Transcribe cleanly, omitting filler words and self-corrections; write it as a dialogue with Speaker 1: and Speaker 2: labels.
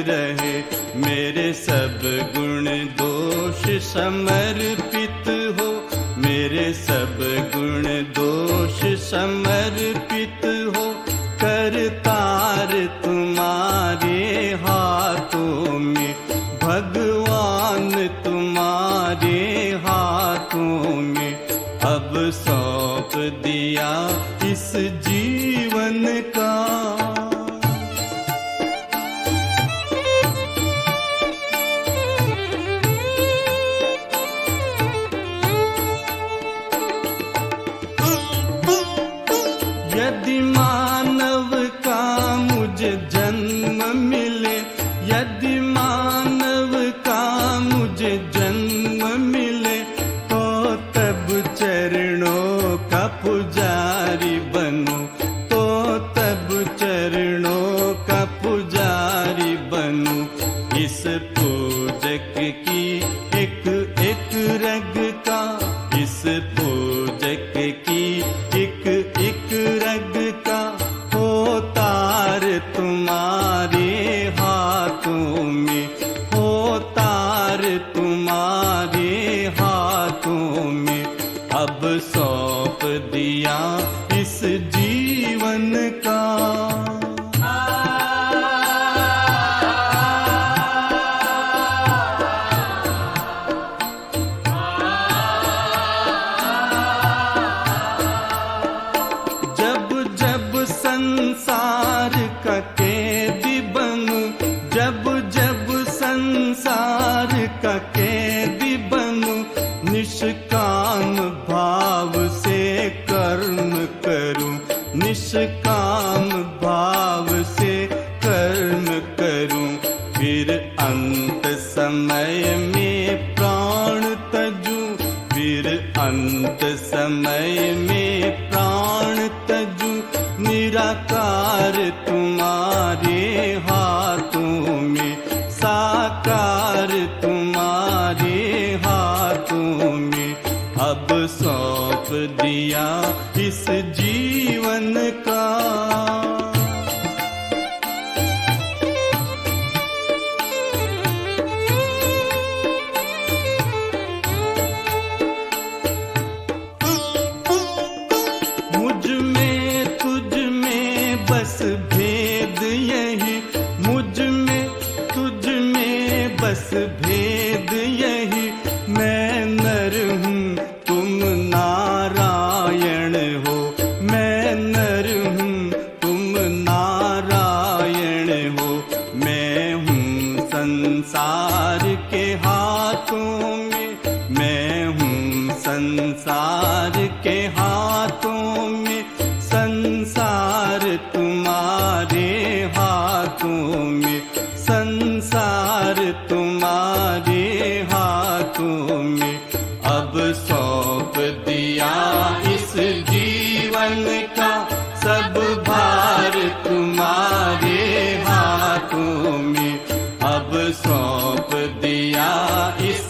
Speaker 1: रहे। मेरे सब गुण दोष समर्पित हो, मेरे सब गुण दोष समर्पित हो। करतार तुम्हारे हाथों में, भगवान तुम्हारे हाथों में। अब सौंप दिया इस जीवन का। यदि मानव का मुझे जन्म मिले, यदि मानव का मुझे जन्म मिले, तो तब चरणों का पुजारी बनूं, तो तब चरणों का पुजारी बनूं। इस पूजक की एक एक रग का, इस पूजक की एक एक रग का हो तार तुम्हारे हाथों में, हो तार तुम्हारे हाथों में। अब सौंप दिया इस जीवन का। संसार का कैदी बनूं, जब जब संसार का कैदी बनूं, निष्काम भाव से कर्म करूं, निष्काम भाव से कर्म करूं। फिर अंत समय में प्राण तजूं, फिर अंत समय में प्राण तजूं। निराकार तुम्हारे हाथों में, साकार तुम्हारे हाथों में। अब सौंप दिया इस जीवन का। बस भेद यही, मुझ में तुझ में बस भेद यही। मैं नर हूँ तुम नारायण हो, मैं नर हूँ तुम नारायण हो। मैं हूँ संसार के हाथों में, मैं हूँ संसार के हाथों में। संसार तुम्हारे हाथों में, संसार तुम्हारे हाथों में। अब सौंप दिया इस जीवन का, सब भार तुम्हारे हाथों में। अब सौंप दिया इस